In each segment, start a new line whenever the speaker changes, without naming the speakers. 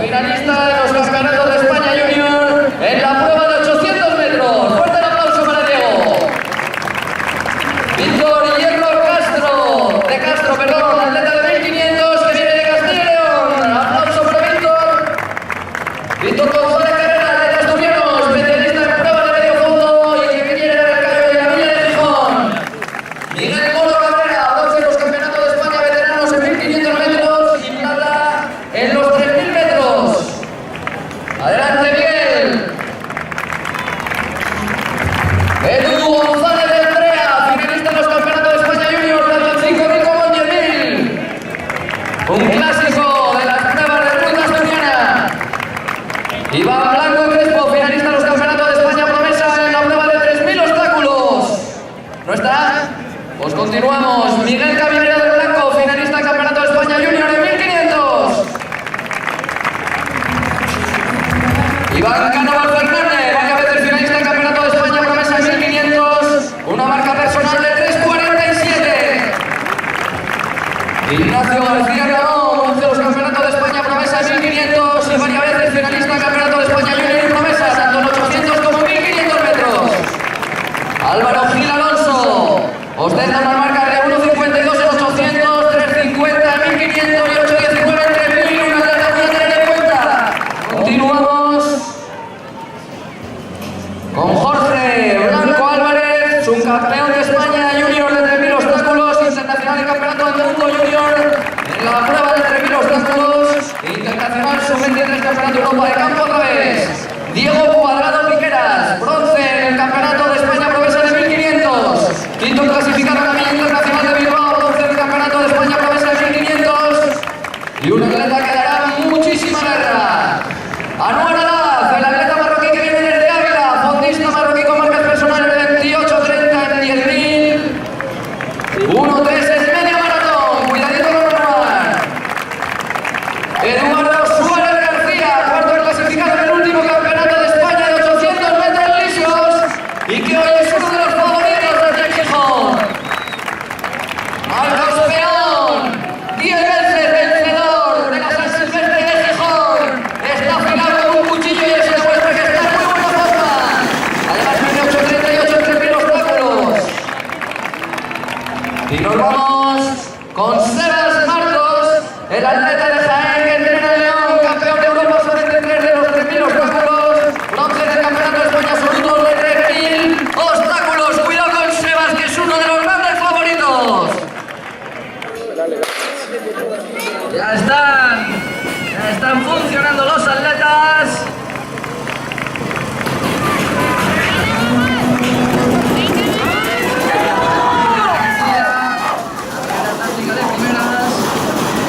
finalista de los campeonatos de España Junior en la prueba de 800 metros. Fuerte el aplauso para Diego. Víctor Castro, atleta de 1500 que viene de Castilla y León. Aplauso para Víctor. Víctor González Carrera, de Asturianos, especialista en pruebas de medio fondo y que viene de la Villa de Gijón. Miguel Moro Cabrera, bronce en los campeonatos de España veteranos en 1500 metros y plata en los 3000 metros. Adelante, Miguel. Edu González de Andrea, finalista en los campeonatos de España Junior, tanto en 5000 como en 10000. Un clásico de las pruebas de ruta asturiana. Iván Blanco Crespo, finalista en los campeonatos de España promesa en la prueba de 3000 obstáculos. ¿No está? Pues continuamos. Miguel Caminero del Blanco, finalista en campeonato de España Junior en 1500. Iván Cánovas Fernández, varias veces finalista en campeonato de España promesa en 1500. Una marca personal de 3:47. Ignacio García Ramón, de los campeonatos de España promesa en 1500 y varias veces finalista en campeonato de España Junior y promesa tanto en 800 como en 1500 metros. Álvaro Gil Alonso, ostenta una marca de 1:52 en 800, 3:50 en 1500 y 8:19 en 3000, una atleta muy a tener en cuenta. Continuamos con Jorge Blanco Álvarez, subcampeón de España Junior de 3000 obstáculos, internacional en campeonato del mundo junior en la prueba de 3000 obstáculos, internacional sub-23 campeonato de Europa de campo otra vez. Diego Cuadrado Piqueras, bronce en el campeonato de España promesa de 1500, quinto clasificado también internacional de Bilbao, bronce en el campeonato de España promesa de 1500 y un atleta que dará muchísima guerra. Anuar Alaz, el atleta marroquí que viene desde Ávila, fondista marroquí con marcas personales de 28:30 en 10000, 1:3 es media maratón, cuidadito con Anuar. Eduardo Suárez García, cuarto clasificado en el último campeonato de España de 800 metros lisos y que hoy es uno de los favoritos desde Gijón. Marcos Peón, 10 veces vencedor de la San Silvestre de Gijón, está afilado con un cuchillo y eso demuestra que está en muy buena forma. Además viene 8:38 en 3000 obstáculos. Y nos vamos con Sebas Marcos, el atleta de Jaén que entrena en León, campeón de Europa sub-23 de los 3000 obstáculos, bronce del campeonato de España absoluto de 3000 obstáculos. Cuidado con Sebas, que es uno de los grandes favoritos. Ya están funcionando los atletas.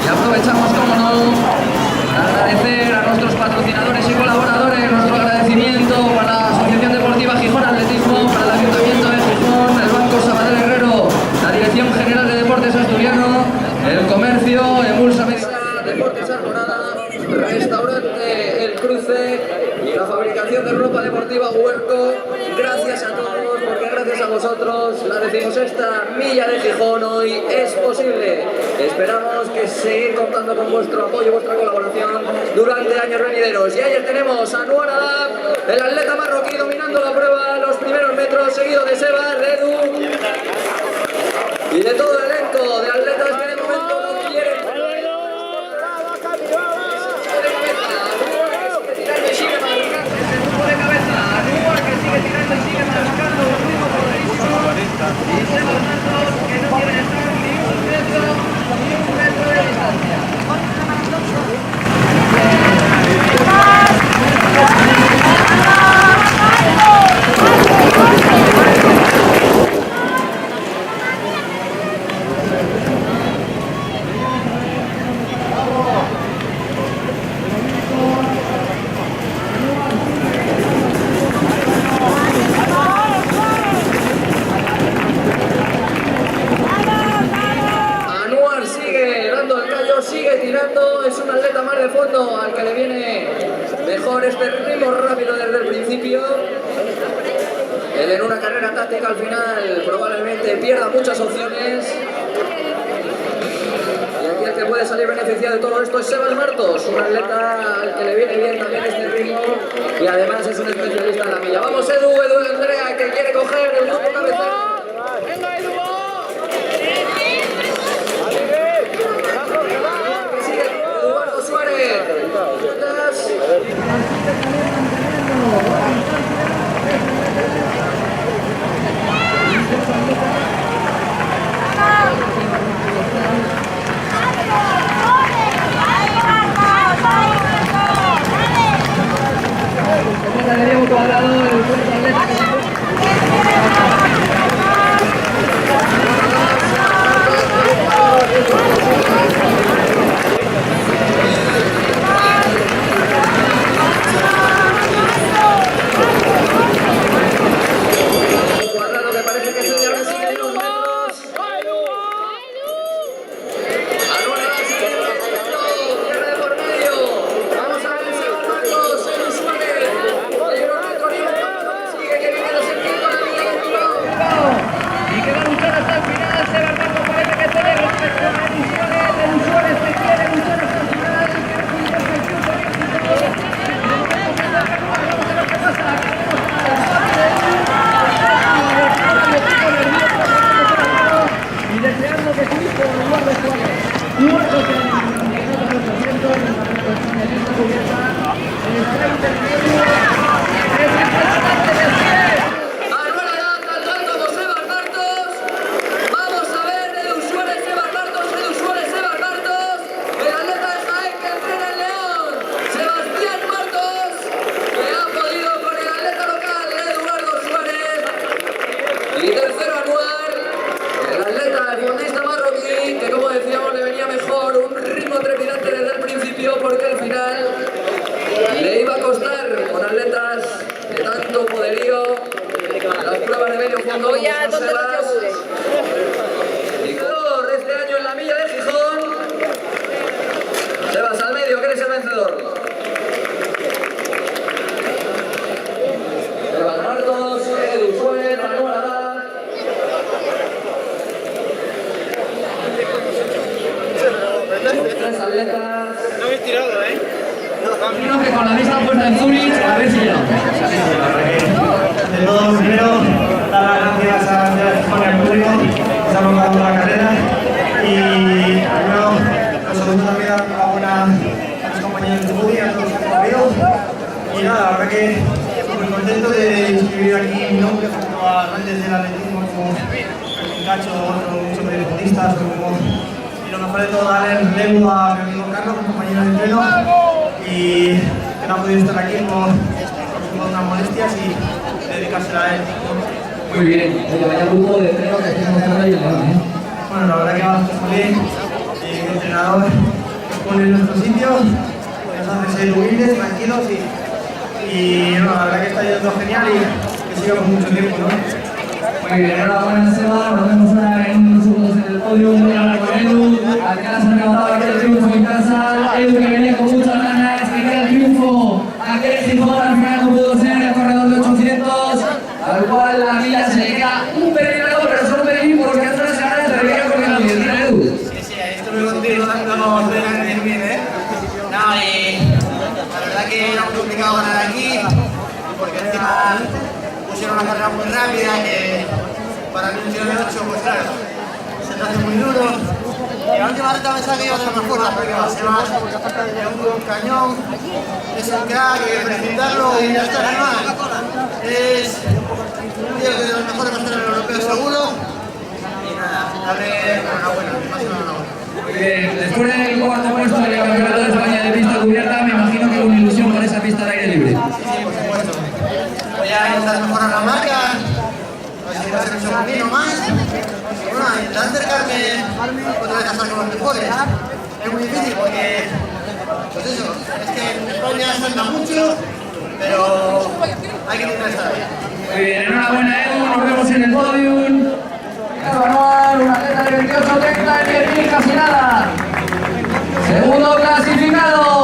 Y aprovechamos, como no, para agradecer a nuestros patrocinadores y colaboradores, nuestro agradecimiento para la Asociación Deportiva Gijón Atletismo, para el Ayuntamiento de Gijón, el Banco Sabadell Herrero, la Dirección General de Deportes Asturiano, el Comercio, Emulsa Media, Deportes Arconada, Restaurante El Cruce y la fabricación de ropa deportiva Huerco. Gracias a todos, porque gracias a vosotros la 16ª milla de Gijón hoy es posible. Esperamos que seguir contando con vuestro apoyo y vuestra colaboración durante años venideros. Y ayer tenemos a Anuar Alaz, el atleta marroquí, dominando la prueba los primeros metros, seguido de Sebas, de Edu y de todo el elenco de atletas que de momento no quieren. Sigue marcando ese grupo de cabeza, Anuar que sigue tirando y sigue marcando los ritmos progresivos, y Sebas Marcos que no quiere estar ni un metro de distancia. Sigue tirando, es un atleta más de fondo al que le viene mejor este ritmo rápido desde el principio. Él en una carrera táctica al final probablemente pierda muchas opciones. Y aquí el que puede salir beneficiado de todo esto es Sebas Martos, un atleta al que le viene bien también este ritmo y además es un especialista en la milla. Vamos Edu Andrea, que quiere coger el grupo cabeza. ¡Venga Edu! Sigue Eduardo Suárez. Tenemos cuadrado el cuerpo atleta que cuadrado que parece que se llama así en unos metros. Tierra de por medio. Vamos a ver el Sebas Martos, Edu Suárez. Sigue que viene los sentidos la vida del tiro. Y que va a luchar hasta el final. Sebas Martos parece que tiene respecto a Edu Suárez. Edu Suárez que quiere luchar hasta el final. Quiere cuidarse el triunfo de éxito. Vamos a ver qué pasa. Y deseando que su hijo Eduardo Suárez, Eduardo que en los 800 en la lista cubierta está interviniendo. Es impresionante de pie. Manuel Arad, tan alto como Sebas Martos. Vamos a ver Edu Suárez, Sebas Martos, Edu Suárez, Sebas Martos. El atleta de Jaén que entrena en León, Sebastián Martos, que ha podido con el atleta local Eduardo Suárez. Y tercero anual, el atleta de fondista marroquí, que como decíamos le venía mejor, un ritmo trepidante desde el principio porque al final le iba a costar con atletas de tanto poderío las pruebas de medio fondo como son Sebas. Ganador este año en la milla de Gijón. Sebas al medio, que eres el vencedor. Sebas Martos, Edu Suárez, Manuel Arad. Tres atletas.
No habéis tirado,
Imagino que con la vista puesta en Zurich, a ver si ya.
De todo, primero, dar las gracias a Andrea Gijón y al público que se ha montado la carrera. Y primero, por segundo también dar enhorabuena a mis compañeros de Budi, a todos los que han corrido. Y nada, la verdad que muy contento de inscribir aquí mi nombre junto a grandes del atletismo como Fermín Cacho, otros muchos periodistas, como y lo mejor de todo darle el relevo a mi amigo Carlos, un compañero de entreno, y que no ha podido estar aquí por unas molestias y dedicársela a él.
Muy bien, vaya grupo de entreno que estoy mostrando ahí en León,
Bueno, la verdad que va muy bien, el entrenador nos pone en nuestro sitio, nos hace ser humildes, tranquilos y no, la verdad que está yendo genial y que siga por mucho tiempo, ¿no?
Muy bien, enhorabuena Seba, nos vemos ahora en unos segundos en el podio, voy a hablar con Edu, alcanza a levantar aquel triunfo en casa, Edu que venía con muchas ganas, que queda el triunfo, aquel Gijón al final no pudo ser el corredor de 800, al cual la milla se le queda un pelín largo, pero solo un pelín porque hace unas ganas de reír con el bien, ¿no, Edu?
Sí, estuve contigo dándonos de bien, Nada, la verdad que era muy complicado ganar aquí, porque encima pusieron una carrera muy rápida que para mí un tiro de 8, pues claro, se te hace muy duro. Y la última recta pensaba que iba a ser más fuerte, porque va, se va un cañón, es un crack, hay que felicitarlo y ya está, nada más. Es un tío que es de los mejores pasteles europeos seguro. Y nada, darle enhorabuena, más enhorabuena.
Después del cuarto puesto en el Campeonato de España de pista cubierta, me imagino que con ilusión por esa pista al aire libre.
Sí, por supuesto. Voy a intentar mejorar la marca, a ver si puede ser un segundino más. Y bueno, intentar acercarme otra vez a estar con los mejores. Es muy difícil porque, pues eso, es que en España se anda mucho, pero hay que intentar estar bien.
Muy bien, enhorabuena Edu, nos vemos en el podium. Manuel, un atleta de 28, 30, 10.000, casi nada. Segundo clasificado.